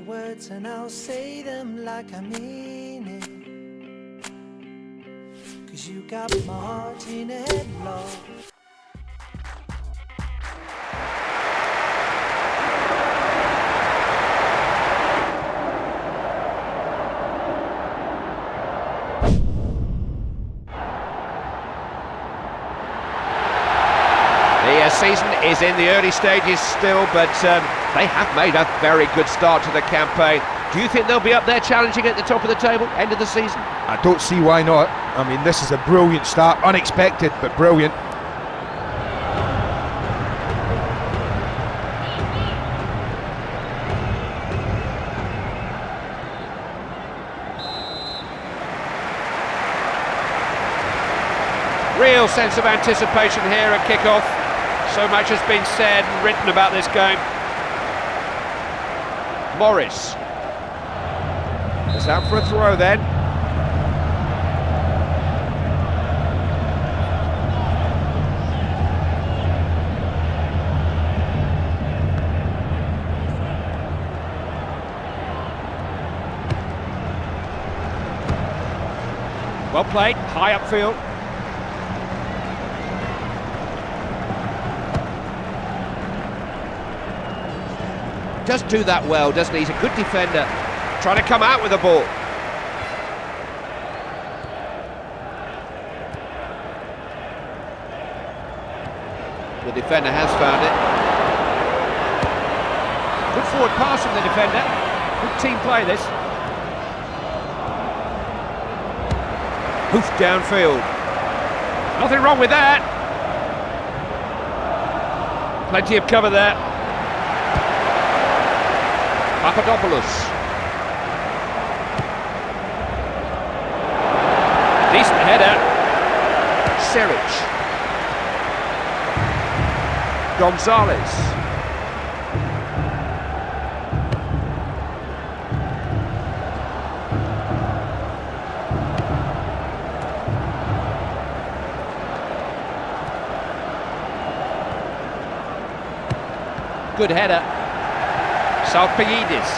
words and I'll say them like I mean it. 'Cause you got my heart in a headlock. The season is in the early stages still, but they have made a very good start to the campaign. Do you think they'll be up there challenging at the top of the table, end of the season? I don't see why not. I mean, this is a brilliant start, unexpected, but brilliant. Real sense of anticipation here at kick-off. So much has been said and written about this game. Morris. Is out for a throw then. Well played, high upfield. Does do that well, doesn't he? He's a good defender. Trying to come out with the ball. The defender has found it. Good forward pass from the defender. Good team play this. Hoofed downfield. Nothing wrong with that. Plenty of cover there. Papadopoulos. Decent header. Siric. Gonzalez. Good header. Salpigidis.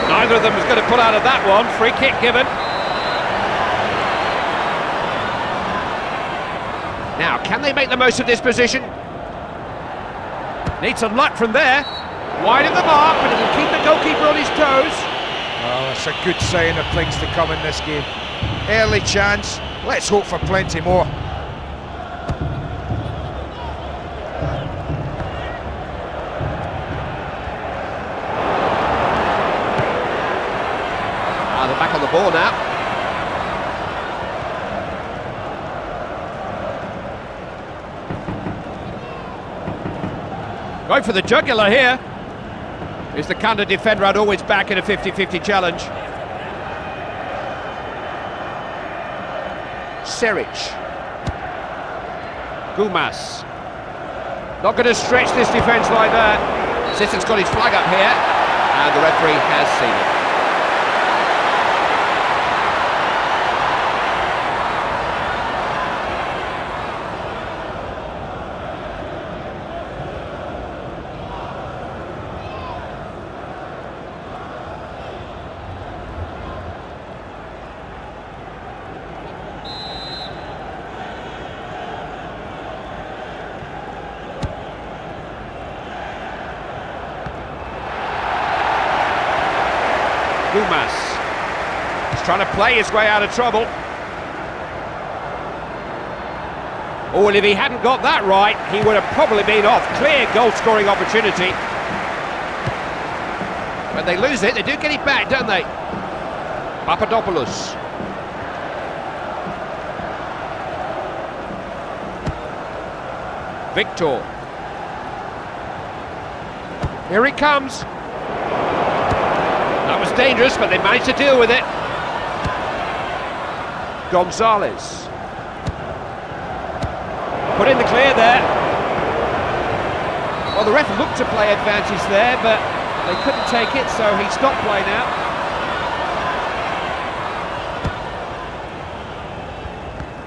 Neither of them is going to pull out of that one. Free kick given. Now, can they make the most of this position? Need some luck from there. Wide of the mark, but it'll keep the goalkeeper on his toes. Oh, that's a good sign of things to come in this game. Early chance. Let's hope for plenty more. They're back on the ball now. Going for the jugular here. Is the kind of defender I'd always back in a 50-50 challenge. Siric. Gumas. Not going to stretch this defence like that. Sisson's got his flag up here, and the referee has seen it. Gumas. He's trying to play his way out of trouble. Oh, well, if he hadn't got that right, he would have probably been off. Clear goal-scoring opportunity. When they lose it, they do get it back, don't they? Papadopoulos. Victor. Here he comes. That was dangerous, but they managed to deal with it. Gonzalez. Put in the clear there. Well, the ref looked to play advantage there, but they couldn't take it, so he stopped play now.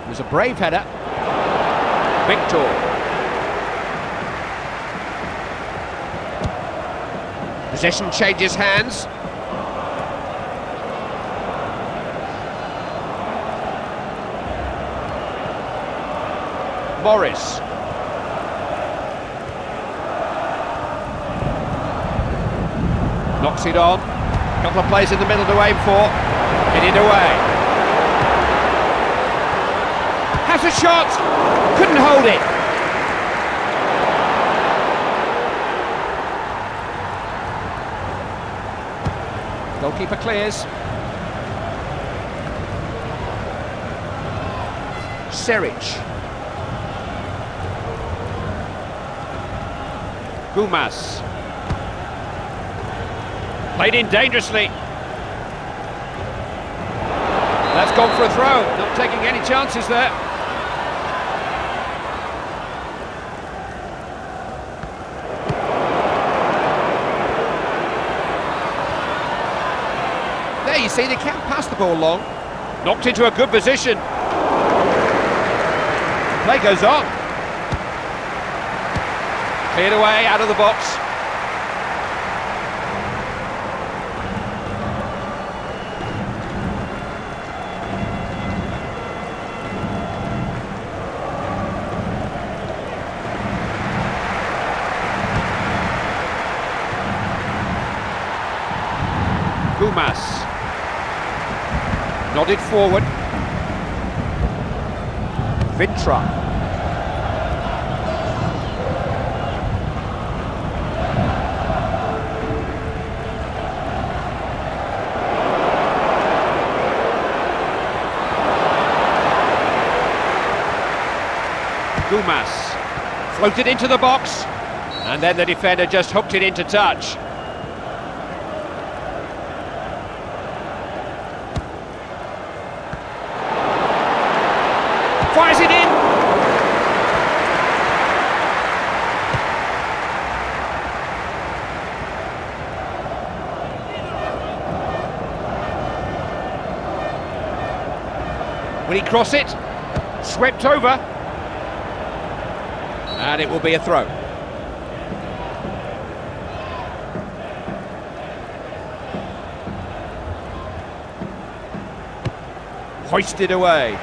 It was a brave header. Victor. Possession changes hands. Morris. Knocks it on. A couple of plays in the middle to aim for. Hit it away. Has a shot. Couldn't hold it. Goalkeeper clears. Seric. Gumas. Played in dangerously. That's gone for a throw. Not taking any chances there. There you see, they can't pass the ball long. Knocked into a good position. Play goes on. Cleared away, out of the box. Gumas. Nodded forward. Vintra. Gumas floated into the box, and then the defender just hooked it into touch. Fires it in. Will he cross it? Swept over. And it will be a throw. Hoisted away.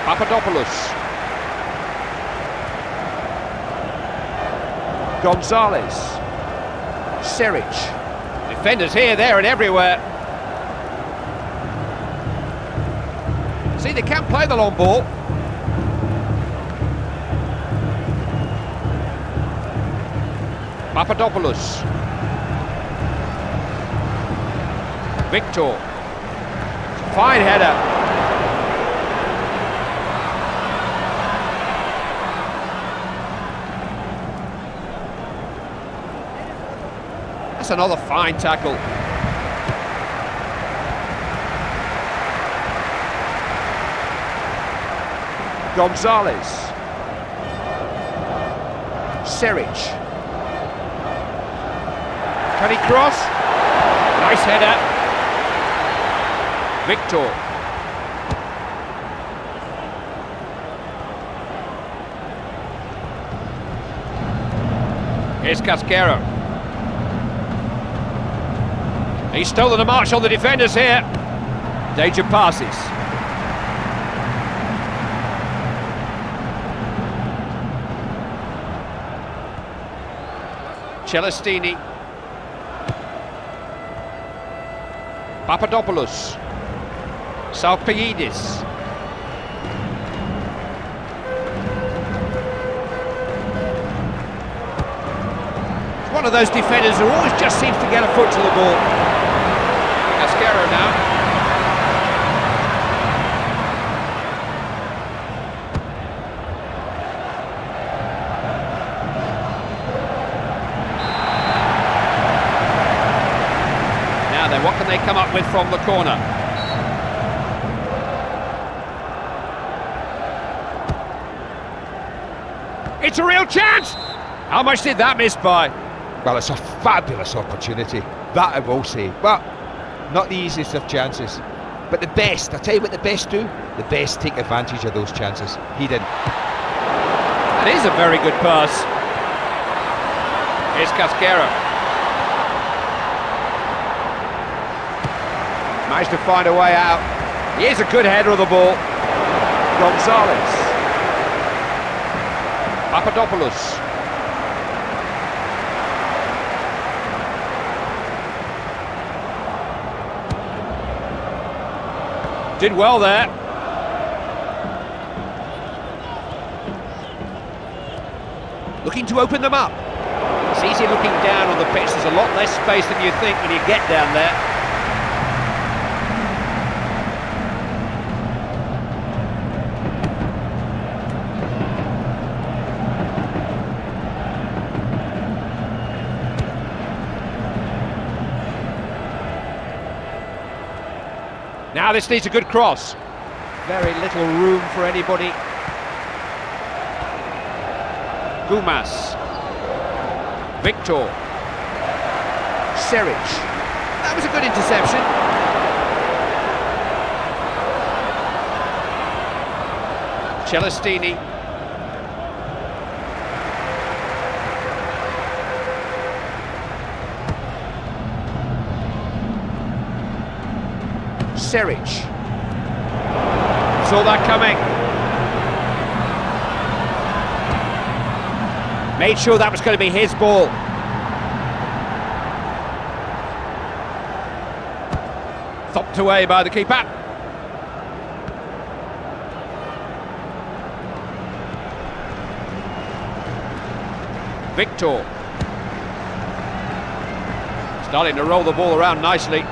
Papadopoulos. Gonzalez. Seric. Defenders here, there and everywhere. See, they can't play the long ball. Papadopoulos. Victor. Fine header. That's another fine tackle. Gonzalez. Seric. Can he cross? Nice header. Victor. Here's Casquero. He's stolen the march on the defenders here. Danger passes. Celestini. Papadopoulos. Salpeidis. It's one of those defenders who always just seems to get a foot to the ball. Casquero now. Now then, what can they come up with from the corner? It's a real chance! How much did that miss by? Well, it's a fabulous opportunity, that I will say, but not the easiest of chances. But the best, I'll tell you what the best do, the best take advantage of those chances. He didn't. That is a very good pass. Here's Casquero. Managed to find a way out. Here's a good header of the ball. Gonzalez. Papadopoulos. Did well there. Looking to open them up. It's easy looking down on the pitch. There's a lot less space than you think when you get down there. Now this needs a good cross. Very little room for anybody. Gumas. Victor. Seric. That was a good interception. Celestini. Seric. Saw that coming. Made sure that was going to be his ball. Thumped away by the keeper. Victor. Starting to roll the ball around nicely.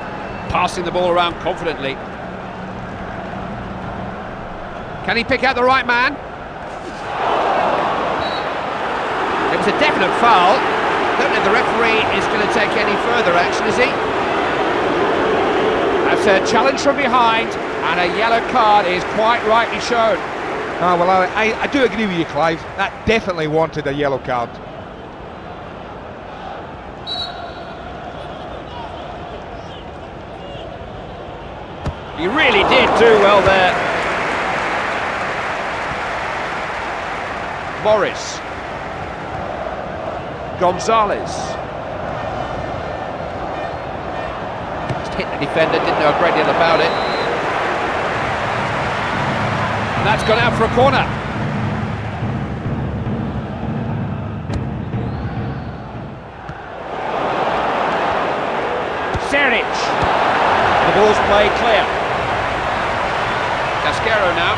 Passing the ball around confidently. Can he pick out the right man? It was a definite foul. Don't think the referee is going to take any further action, is he? That's a challenge from behind, and a yellow card is quite rightly shown. Ah, well, I do agree with you, Clive. That definitely wanted a yellow card. He really did do well there. Morris. Gonzalez. Just hit the defender, didn't know a great deal about it. And that's gone out for a corner. Seric. The ball's played clear. Casquero now.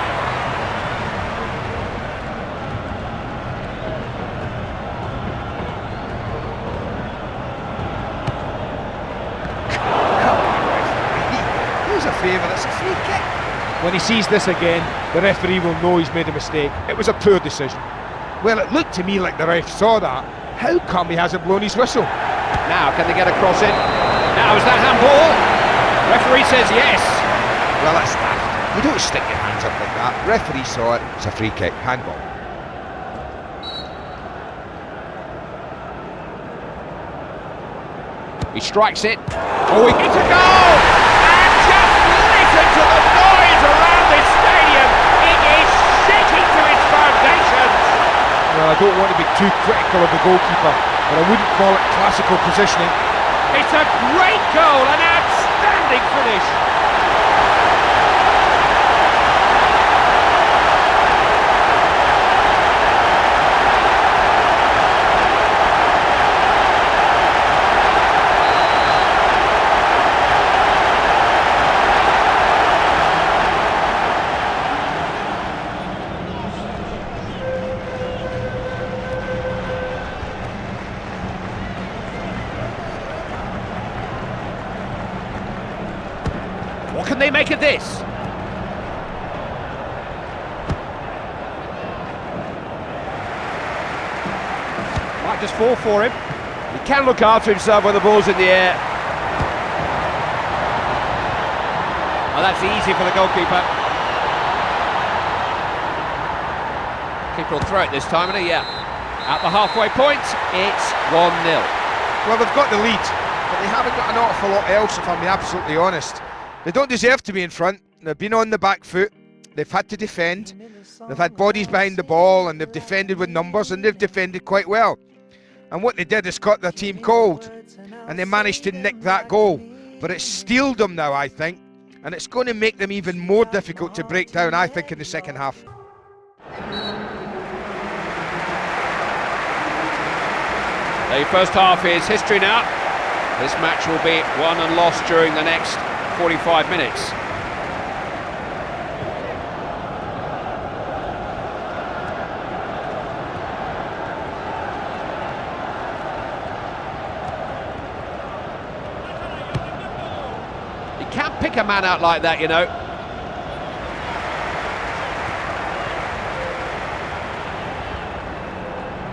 Here's a favour, it's a free kick. When he sees this again, the referee will know he's made a mistake. It was a poor decision. Well, it looked to me like the ref saw that. How come he hasn't blown his whistle? Now, can they get a cross in? Now, is that handball? Referee says yes. Well, that's daft. You don't stick your hands up like that. Referee saw it. It's a free kick. Handball. He strikes it. Oh, he hits a goal! And just listen to the noise around this stadium. It is shaking to its foundations. Well, I don't want to be too critical of the goalkeeper, but I wouldn't call it classical positioning. It's a great goal, an outstanding finish. What can they make of this? Might just fall for him. He can look after himself when the ball's in the air. Oh, that's easy for the goalkeeper. Keeper will throw it this time, isn't he? Yeah. At the halfway point, it's 1-0. Well, they've got the lead, but they haven't got an awful lot else, if I'm being absolutely honest. They don't deserve to be in front. They've been on the back foot. They've had to defend. They've had bodies behind the ball, and they've defended with numbers, and they've defended quite well. And what they did is cut their team cold, and they managed to nick that goal. But it's steeled them now, I think. and it's going to make them even more difficult to break down, I think, in the second half. The first half is history now. This match will be won and lost during the next 45 minutes. You can't pick a man out like that, you know.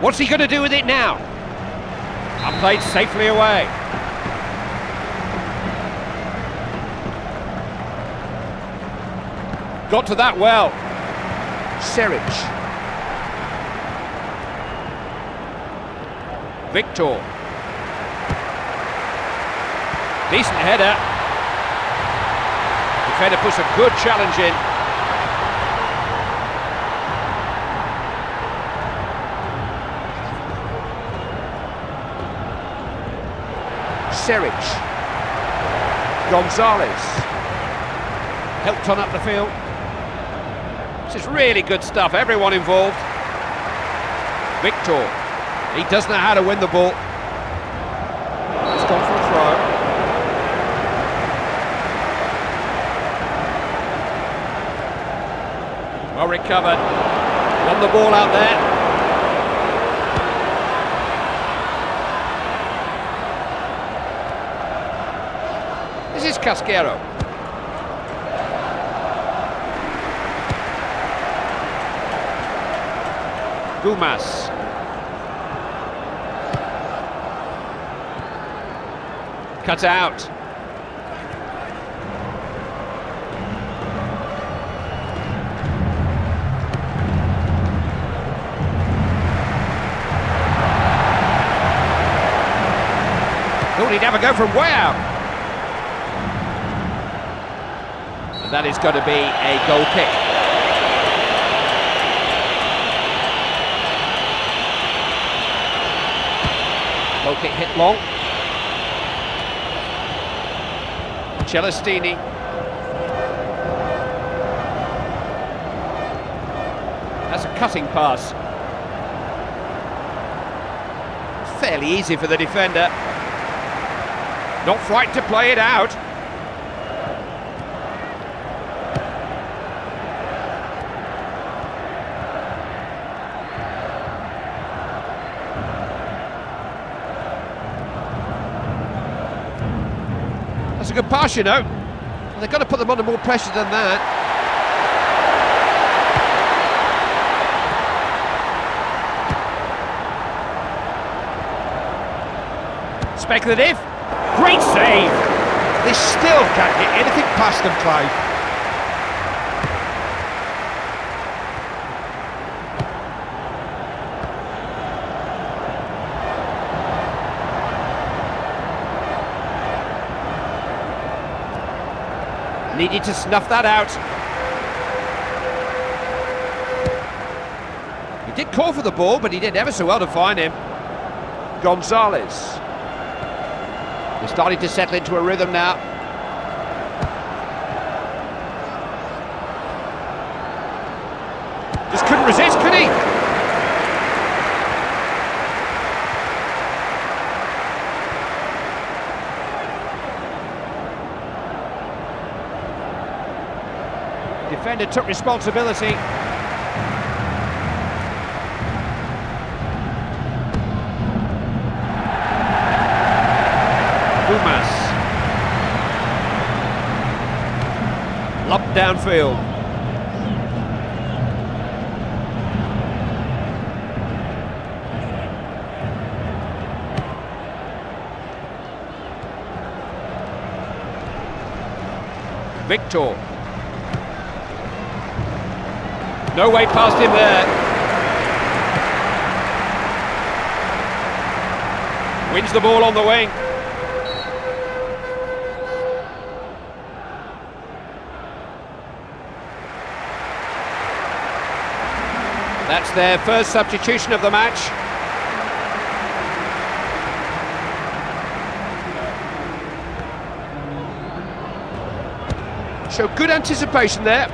What's he going to do with it now? And played safely away. Got to that well. Seric. Victor. Decent header. Defender puts a good challenge in. Seric. Gonzalez. Helped on up the field. This is really good stuff, everyone involved. Victor. He does know how to win the ball. It's gone for a throw. Well recovered. Won the ball out there. This is Casquero. Gumas. Cut out. Thought he'd have a go from way out. And that is going to be a goal kick. Goal kick hit long. Celestini. That's a cutting pass. Fairly easy for the defender. Not frightened to play it out. That's a good pass, you know. They've got to put them under more pressure than that. Speculative. Great save. They still can't get anything past them, Clive. Needed to snuff that out. He did call for the ball, but he did ever so well to find him. Gonzalez. We're starting to settle into a rhythm now. Just couldn't resist, could he? Defender took responsibility. Gumas. Lobbed downfield. Victor. No way past him there. Wins the ball on the wing. That's their first substitution of the match. Show good anticipation there.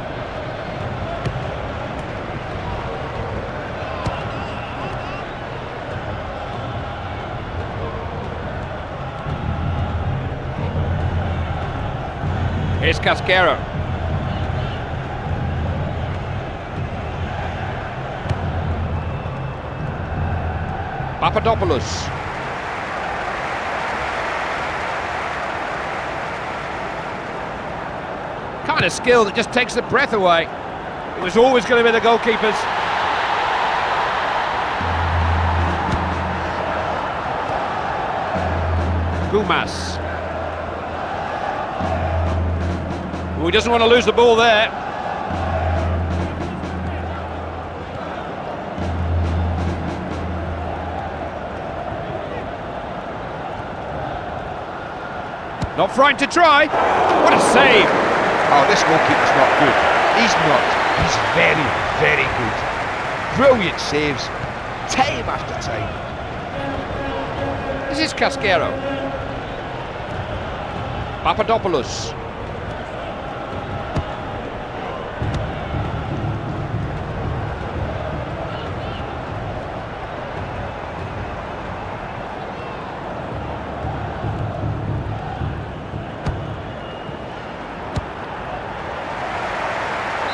Here's Casquero. Papadopoulos. Kind of skill that just takes the breath away. It was always going to be the goalkeepers. Gumas. Well, he doesn't want to lose the ball there. Not frightened to try. What a save. Oh, this goalkeeper's not good. He's not. He's very, very good. Brilliant saves, time after time. This is Casquero. Papadopoulos.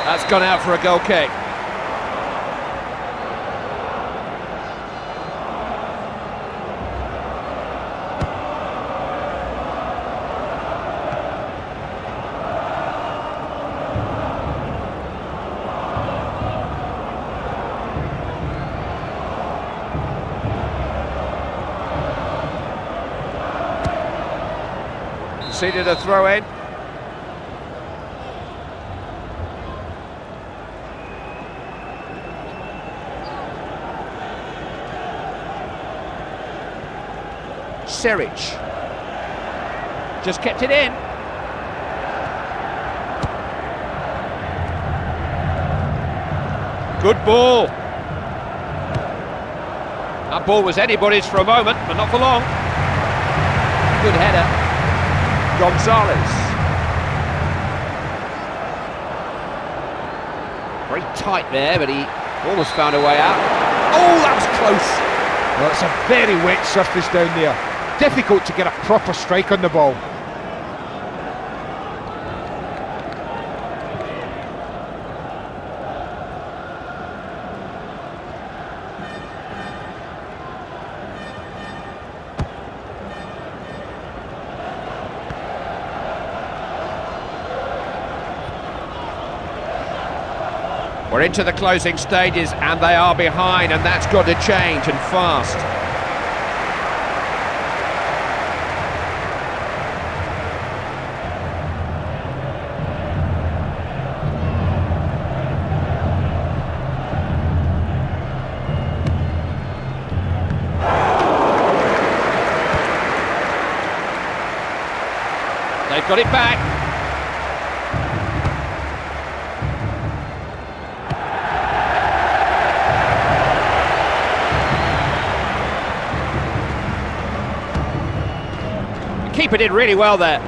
That's gone out for a goal kick. Conceded a throw in. Seric just kept it in. Good ball. That ball was anybody's for a moment, but not for long. Good header. Gonzalez. Very tight there, but he almost found a way out. Oh, that was close. Well, it's a very wet surface down there. Difficult to get a proper strike on the ball. We're into the closing stages and they are behind, and that's got to change, and fast. They've got it back. Keeper did really well there.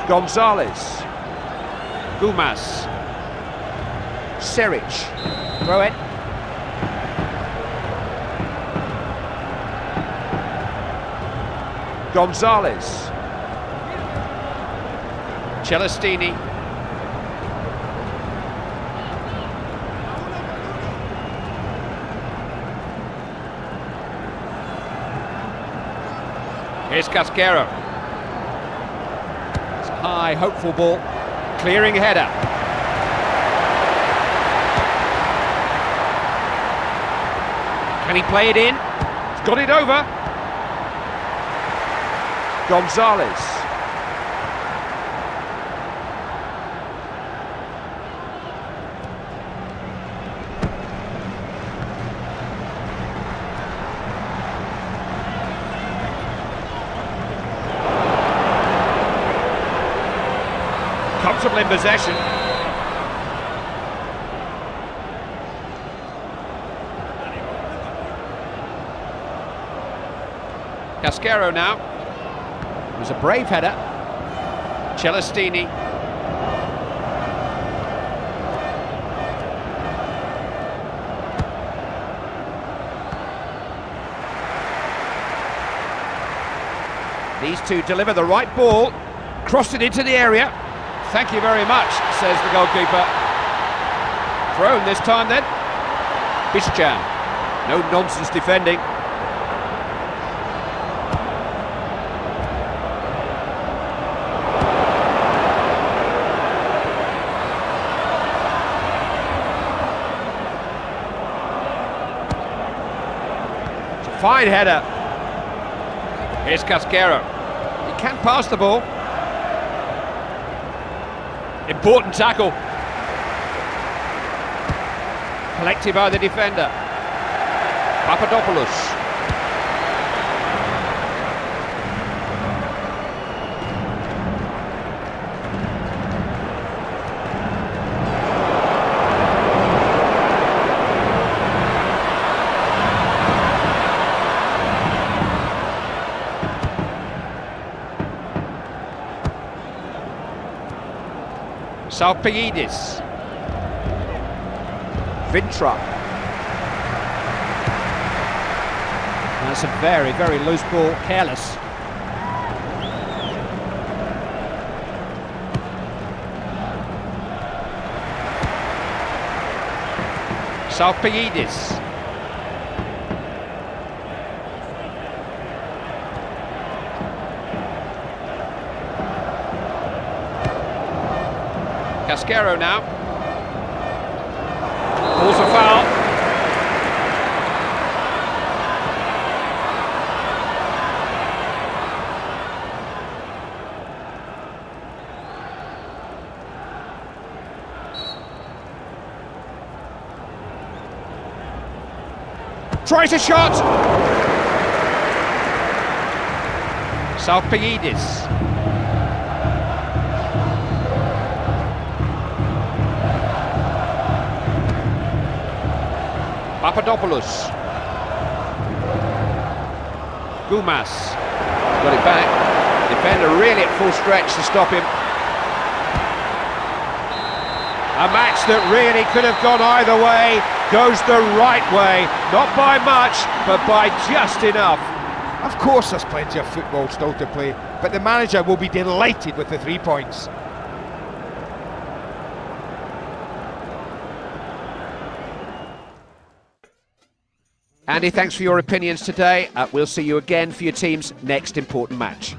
Gonzalez. Gumas. Seric. Throw it. Gonzalez. Celestini. Here's Casquero. It's a high, hopeful ball. Clearing header. Can he play it in? He's got it over. Gonzalez. Comfortable in possession. Casquero now. It was a brave header. Celestini. These two deliver the right ball. Crossed it into the area. Thank you very much, says the goalkeeper. Thrown this time then. Bischan. No nonsense defending. It's a fine header. Here's Casquero. He can pass the ball. Important tackle. Collected by the defender. Papadopoulos. Salpigidis. Vintra. That's a very, very loose ball, careless. Salpigidis. Casquero now. Calls a foul. Tries a shot. Salpigidis. Papadopoulos. Gumas. Got it back. Defender really at full stretch to stop him. A match that really could have gone either way goes the right way. Not by much, but by just enough. Of course there's plenty of football still to play, but the manager will be delighted with the 3 points. Andy, thanks for your opinions today. We'll see you again for your team's next important match.